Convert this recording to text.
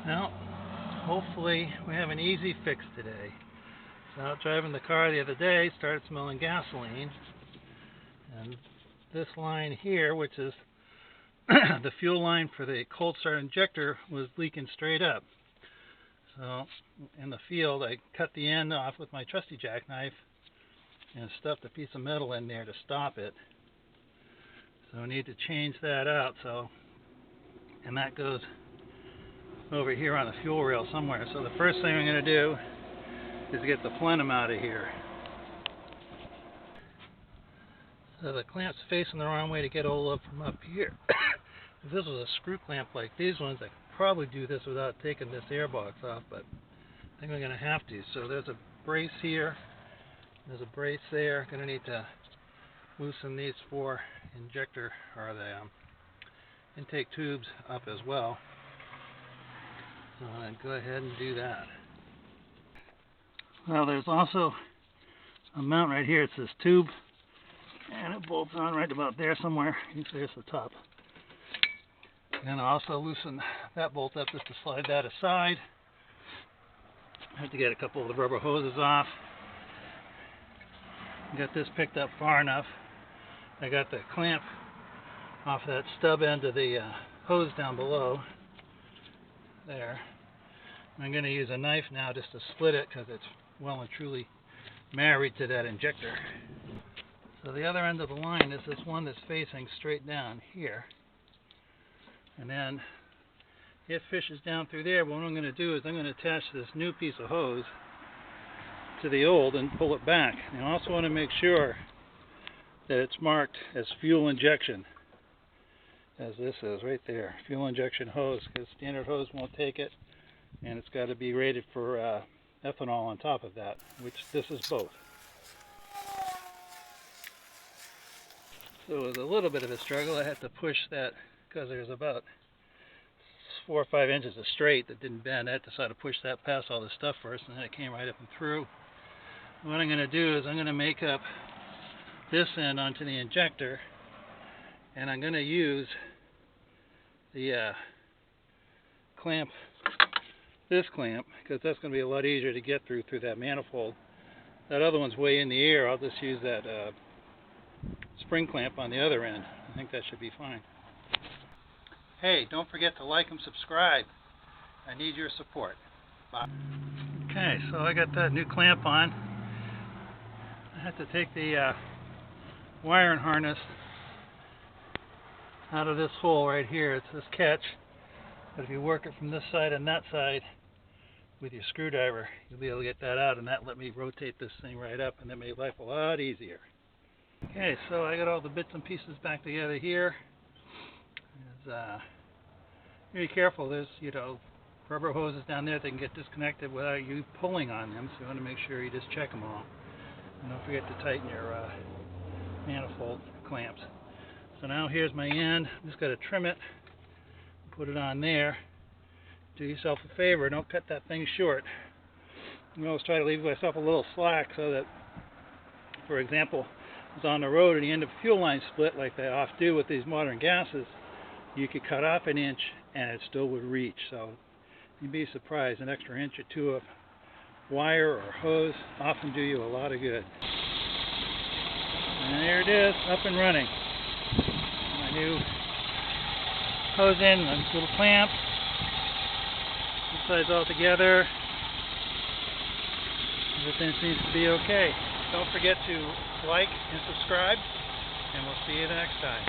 Well, hopefully we have an easy fix today. So out driving the car the other day, started smelling gasoline, and this line here, which is the fuel line for the cold start injector, was leaking straight up. So in the field I cut the end off with my trusty jackknife and stuffed a piece of metal in there to stop it. So I need to change that out. And that goes over here on the fuel rail somewhere. So the first thing I'm going to do is get the plenum out of here. So the clamp's facing the wrong way to get hold of from up here. If this was a screw clamp like these ones, I could probably do this without taking this air box off, but I think I'm going to have to. So there's a brace here, there's a brace there. Going to need to loosen these four injector or the intake tubes up as well. So I'm going to go ahead and do that. Well, there's also a mount right here. It's this tube, and it bolts on right about there somewhere. You can see it's the top. And I'll also loosen that bolt up just to slide that aside. I have to get a couple of the rubber hoses off. Got this picked up far enough. I got the clamp off that stub end of the hose down below there. I'm going to use a knife now just to split it because it's well and truly married to that injector. So the other end of the line is this one that's facing straight down here. And then it fishes down through there. But what I'm going to do is I'm going to attach this new piece of hose to the old and pull it back. And I also want to make sure that it's marked as fuel injection, as this is right there, fuel injection hose, because standard hose won't take it, and it's got to be rated for ethanol on top of that, which this is both. So it was a little bit of a struggle. I had to push that because there's about 4 or 5 inches of straight that didn't bend. I had to sort of push that past all this stuff first, and then it came right up and through. What I'm going to do is I'm going to make up this end onto the injector, and I'm going to use the clamp, this clamp, because that's going to be a lot easier to get through that manifold. That other one's way in the air. I'll just use that spring clamp on the other end. I think that should be fine. Hey, don't forget to like and subscribe. I need your support. Bye. Okay, so I got that new clamp on. I had to take the wiring harness out of this hole right here. It's this catch, but if you work it from this side and that side with your screwdriver, you'll be able to get that out, and that let me rotate this thing right up, and that made life a lot easier. Okay, so I got all the bits and pieces back together here. Be careful. There's, rubber hoses down there that can get disconnected without you pulling on them, so you want to make sure you just check them all. And don't forget to tighten your manifold clamps. So now here's my end. I'm just got to trim it, put it on there. Do yourself a favor, don't cut that thing short. I always try to leave myself a little slack so that, for example, I was on the road and the end of a fuel line split like they often do with these modern gases, you could cut off an inch and it still would reach. So you'd be surprised, an extra inch or two of wire or hose often do you a lot of good. And there it is, up and running. My new hose end, my little clamp, two sides all together. Everything seems to be okay. Don't forget to like and subscribe, and we'll see you the next time.